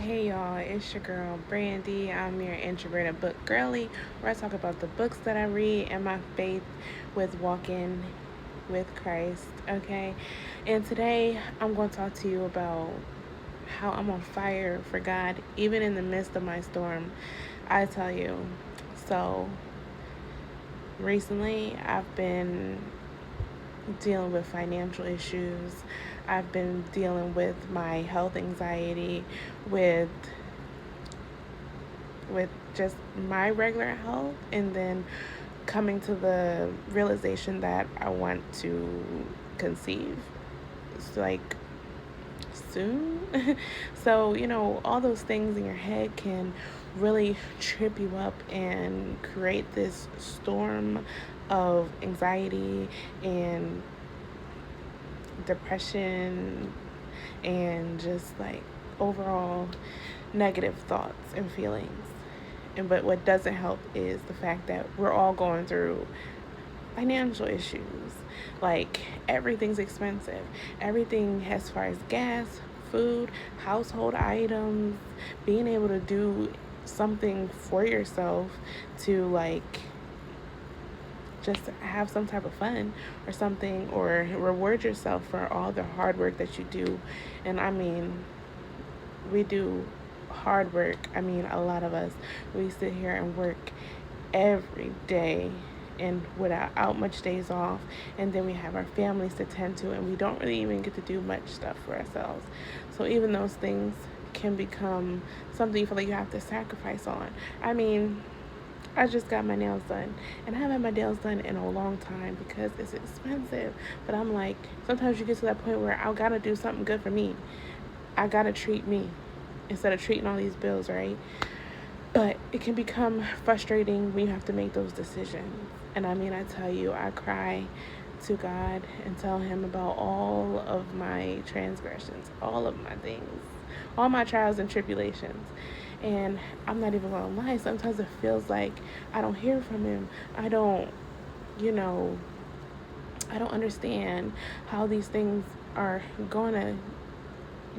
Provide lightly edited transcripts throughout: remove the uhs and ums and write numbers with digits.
Hey y'all, it's your girl Brandy. I'm your introverted book girly, where I talk about the books that I read and my faith with walking with Christ. Okay, and today I'm going to talk to you about how I'm on fire for God, even in the midst of my storm. I tell you, so recently I've been dealing with financial issues. I've been dealing with my health anxiety, with with just my regular health, and then coming to the realization that I want to conceive. It's like soon. So, all those things in your head can really trip you up and create this storm of anxiety and depression and just like overall negative thoughts and feelings. And but what doesn't help is the fact that we're all going through financial issues. Like everything's expensive. Everything as far as gas, food, household items, being able to do something for yourself to like just have some type of fun or something, or reward yourself for all the hard work that you do. And I mean, we do hard work. I mean, a lot of us, we sit here and work every day and without much days off, and then we have our families to tend to, and we don't really even get to do much stuff for ourselves. So even those things can become something you feel like you have to sacrifice on. I mean, I just got my nails done, and I haven't had my nails done in a long time because it's expensive. But I'm like, sometimes you get to that point where I gotta do something good for me. I gotta treat me instead of treating all these bills, right? But it can become frustrating when you have to make those decisions. And I mean, I tell you, I cry to God and tell Him about all of my transgressions, all of my things, all my trials and tribulations. And I'm not even gonna lie, sometimes it feels like I don't hear from Him. I don't, you know, I don't understand how these things are gonna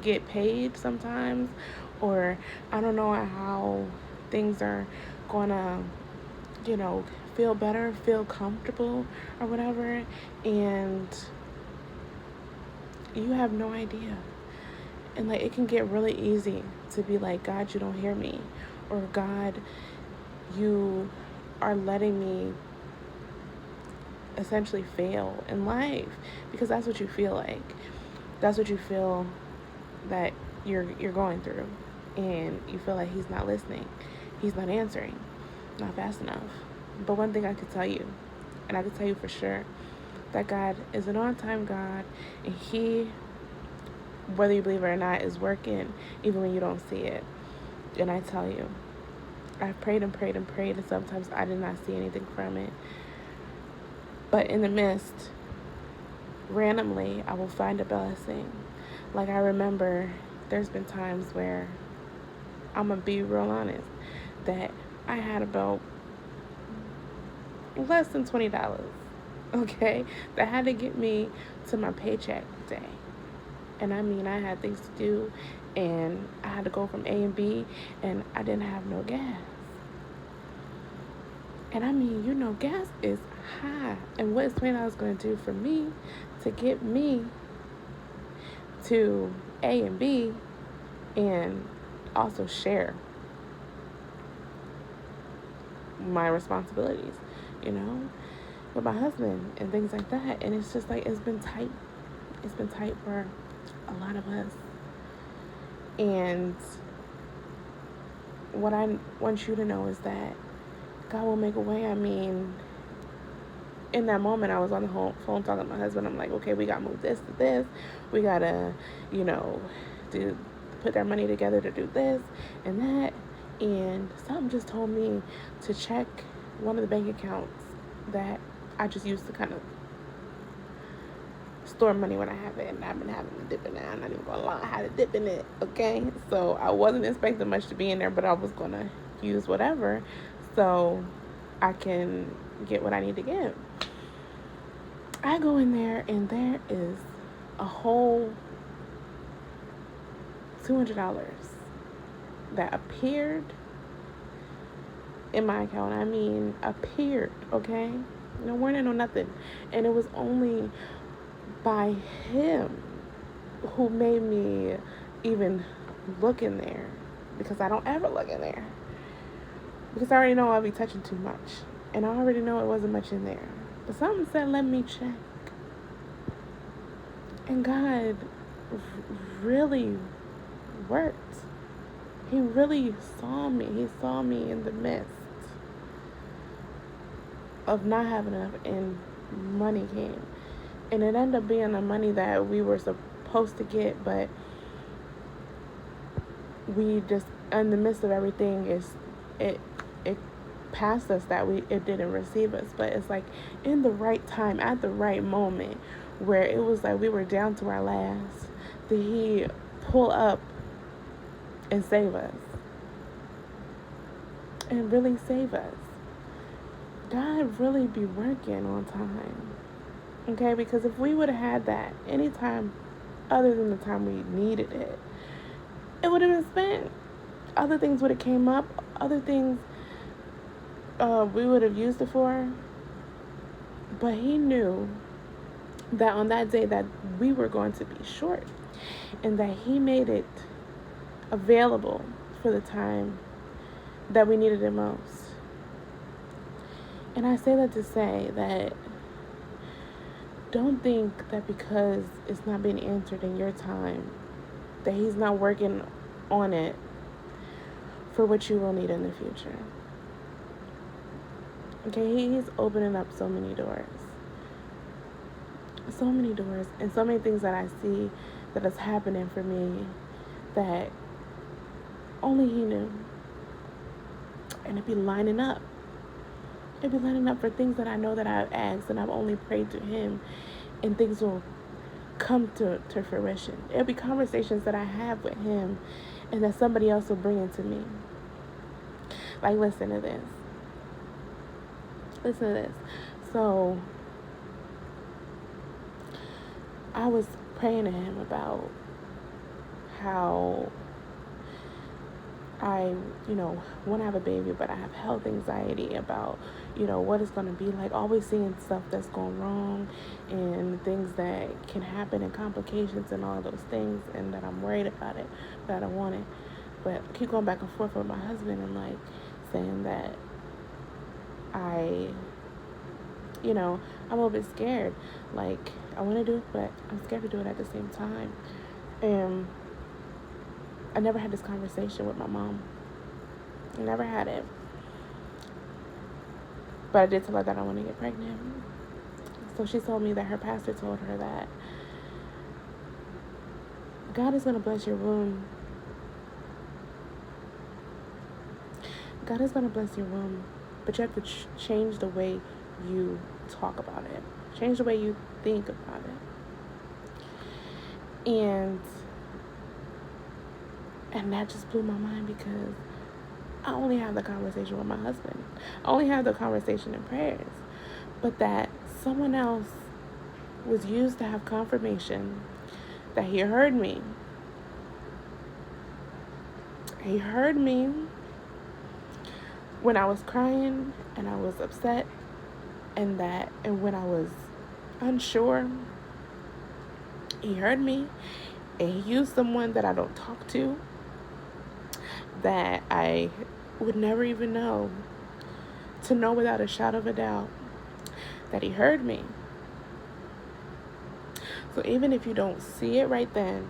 get paid sometimes, or I don't know how things are gonna, you know, feel better, feel comfortable, or whatever. And you have no idea. And like, it can get really easy to be like, God, you don't hear me, or God, you are letting me essentially fail in life, because that's what you feel like. That's what you feel that you're going through, and you feel like He's not listening, He's not answering, not fast enough. But one thing I could tell you, and I could tell you for sure, that God is an on-time God, and He, whether you believe it or not, is working even when you don't see it. And I tell you, I've prayed and prayed and prayed, and sometimes I did not see anything from it. But in the midst, randomly, I will find a blessing. Like, I remember there's been times where, I'm going to be real honest, that I had about less than $20, okay, that had to get me to my paycheck day. And I mean, I had things to do, and I had to go from A and B, and I didn't have no gas. And I mean, gas is high. And what is $20 going to do for me to get me to A and B, and also share my responsibilities, with my husband and things like that. And it's just like, it's been tight. It's been tight for a lot of us. And what I want you to know is that God will make a way. I mean, in that moment, I was on the phone talking to my husband. I'm like, okay, we got to move this to this. We got to, put our money together to do this and that. And something just told me to check one of the bank accounts that I just used to kind of store money when I have it. And I've been having to dip in it. I'm not even going to lie. I had to dip in it, okay? So I wasn't expecting much to be in there, but I was going to use whatever so I can get what I need to get. I go in there, and there is a whole $200 that appeared in my account. I mean, appeared, okay? No warning, no nothing. And it was only by him who made me even look in there, because I don't ever look in there. Because I already know I'll be touching too much. And I already know it wasn't much in there. But something said, let me check. And God really worked. He really saw me. He saw me in the midst of not having enough, and money came. And it ended up being the money that we were supposed to get, but we just, in the midst of everything, it passed us, that it didn't receive us. But it's like in the right time, at the right moment, where it was like we were down to our last, did he pull up and save us, and really save us. God really be working on time, okay? Because if we would have had that any time other than the time we needed it, it would have been spent. Other things would have came up. Other things we would have used it for. But he knew that on that day that we were going to be short, and that he made it available for the time that we needed it most. And I say that to say that don't think that because it's not being answered in your time, that he's not working on it for what you will need in the future. Okay, he's opening up so many doors. So many doors, and so many things that I see that is happening for me that only he knew. And it'd be lining up. It'd be lining up for things that I know that I've asked and I've only prayed to him, and things will come to fruition. It'll be conversations that I have with him and that somebody else will bring into me. Like, listen to this. Listen to this. So, I was praying to him about how I, want to have a baby, but I have health anxiety about, what it's going to be like. Always seeing stuff that's going wrong and things that can happen and complications and all those things, and that I'm worried about it, but I don't want it. But I keep going back and forth with my husband and saying that I'm a little bit scared. I want to do it, but I'm scared to do it at the same time. And I never had this conversation with my mom. I never had it. But I did tell her that I want to get pregnant. So she told me that her pastor told her that God is going to bless your womb. God is going to bless your womb. But you have to change the way you talk about it. Change the way you think about it. And that just blew my mind, because I only have the conversation with my husband. I only have the conversation in prayers. But that someone else was used to have confirmation that he heard me. He heard me when I was crying and I was upset, and when I was unsure. He heard me, and he used someone that I don't talk to, that I would never even know, to know without a shadow of a doubt that he heard me. So even if you don't see it right then,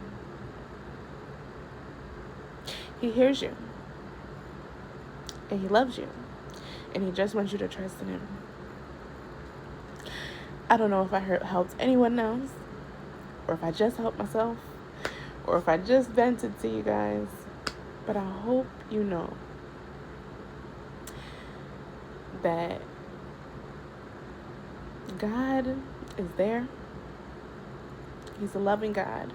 he hears you, and he loves you, and he just wants you to trust in him. I don't know if I helped anyone else, or if I just helped myself, or if I just vented to you guys, but I hope you know that God is there. He's a loving God.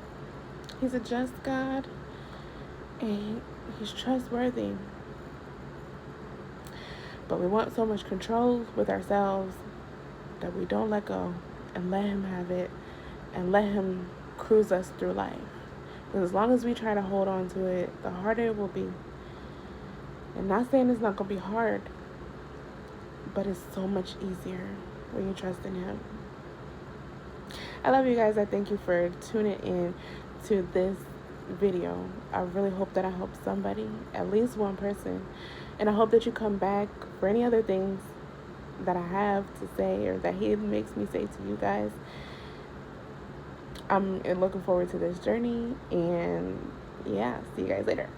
He's a just God, and he's trustworthy. But we want so much control with ourselves that we don't let go and let him have it, and let him cruise us through life. Because as long as we try to hold on to it, the harder it will be. And not saying it's not going to be hard, but it's so much easier when you trust in Him. I love you guys. I thank you for tuning in to this video. I really hope that I help somebody, at least one person. And I hope that you come back for any other things that I have to say or that He makes me say to you guys. I'm looking forward to this journey. And yeah, see you guys later.